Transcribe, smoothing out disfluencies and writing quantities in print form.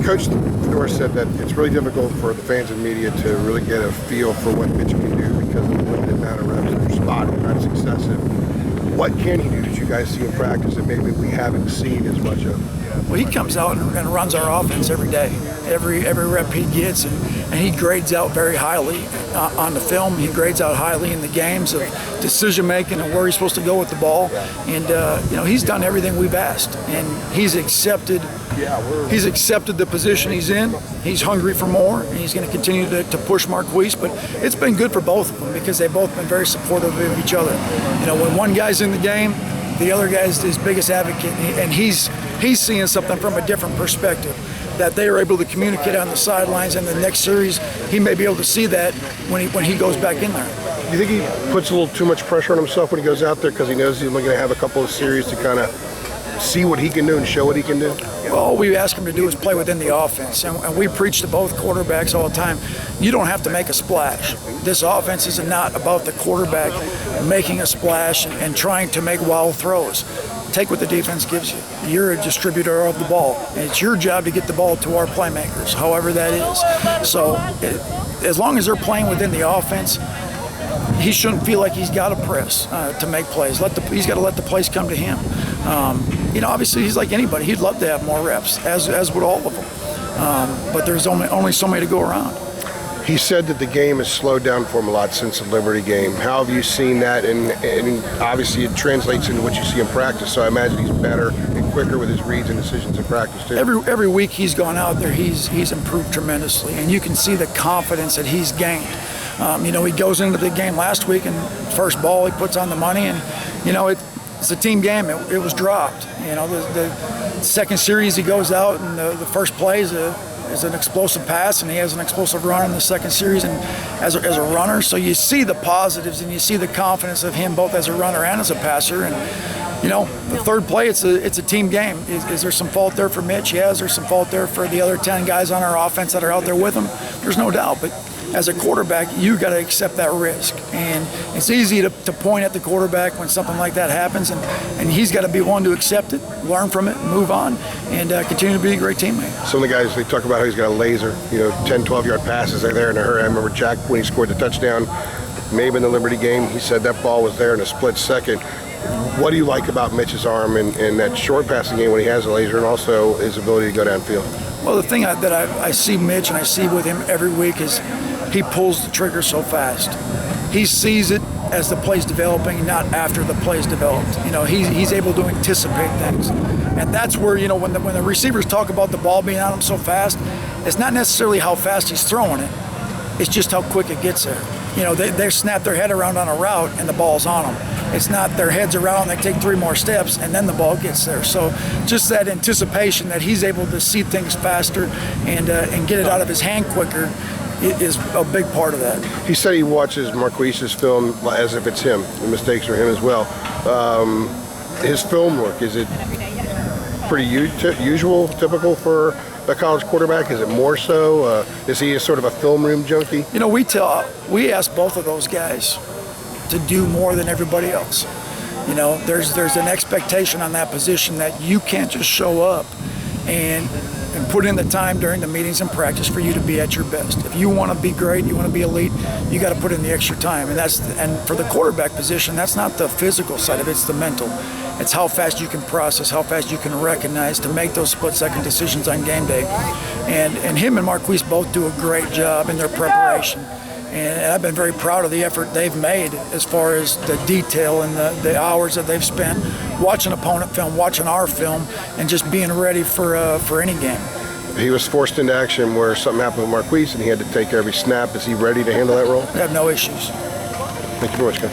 Coach Fedora said that it's really difficult for the fans and media to really get a feel for what Mitch can do because of the limited amount of reps in their spot, and that's excessive. What can he do that you guys see in practice that maybe we haven't seen as much of? Well, he comes out and runs our offense every day. Every rep he gets, and he grades out very highly on the film. He grades out highly in the games of decision making and where he's supposed to go with the ball. And he's done everything we've asked, and he's accepted. He's accepted the position he's in. He's hungry for more, and he's going to continue to push Marquise. But it's been good for both of them because they've both been very supportive of each other. When one guy's in the game, the other guy's his biggest advocate, and he's seeing something from a different perspective that they are able to communicate on the sidelines. And the next series, he may be able to see that when he goes back in there. Do you think he puts a little too much pressure on himself when he goes out there because he knows he's only going to have a couple of series to kind of see what he can do and show what he can do? Well, all we ask him to do is play within the offense, and we preach to both quarterbacks all the time. You don't have to make a splash. This offense is not about the quarterback making a splash and trying to make wild throws. Take what the defense gives you. You're a distributor of the ball, and it's your job to get the ball to our playmakers, however that is. So as long as they're playing within the offense, he shouldn't feel like he's got to press to make plays. He's got to let the plays come to him. Obviously he's like anybody. He'd love to have more reps, as would all of them. But there's only so many to go around. He said that the game has slowed down for him a lot since the Liberty game. How have you seen that? And obviously it translates into what you see in practice. So I imagine he's better and quicker with his reads and decisions in practice too. Every week he's gone out there, he's improved tremendously, and you can see the confidence that he's gained. He goes into the game last week, and first ball he puts on the money, and it's a team game. It was dropped. The second series he goes out, and the first play is an explosive pass, and he has an explosive run in the second series and as a runner. So you see the positives, and you see the confidence of him both as a runner and as a passer. And the third play, it's a team game. Is there some fault there for Mitch? Yeah. Is there some fault there for the other 10 guys on our offense that are out there with him? There's no doubt. But as a quarterback, you got to accept that risk. And it's easy to point at the quarterback when something like that happens, and he's got to be one to accept it, learn from it, move on, and continue to be a great teammate. Some of the guys, they talk about how he's got a laser, 10, 12-yard passes. They're there in a hurry. I remember Jack, when he scored the touchdown, maybe in the Liberty game, he said that ball was there in a split second. What do you like about Mitch's arm and that short passing game when he has a laser, and also his ability to go downfield? Well, the thing that I see Mitch, and I see with him every week, is he pulls the trigger so fast. He sees it as the play's developing, not after the play's developed. He's able to anticipate things. And that's where, when the receivers talk about the ball being on him so fast, it's not necessarily how fast he's throwing it. It's just how quick it gets there. They snap their head around on a route and the ball's on them. It's not their heads around, they take 3 more steps and then the ball gets there. So just that anticipation that he's able to see things faster and get it out of his hand quicker is a big part of that. He said he watches Marquise's film as if it's him. The mistakes are him as well. His film work, is it pretty usual, typical for a college quarterback? Is it more so? Is he sort of a film room junkie? We ask both of those guys to do more than everybody else. There's an expectation on that position that you can't just show up and put in the time during the meetings and practice for you to be at your best. If you want to be great, you want to be elite, you got to put in the extra time. And for the quarterback position, that's not the physical side of it, it's the mental. It's how fast you can process, how fast you can recognize to make those split-second decisions on game day. And him and Marquise both do a great job in their preparation. And I've been very proud of the effort they've made as far as the detail and the hours that they've spent watching opponent film, watching our film, and just being ready for any game. He was forced into action where something happened with Marquise and he had to take every snap. Is he ready to handle that role? I have no issues. Thank you very much, Coach.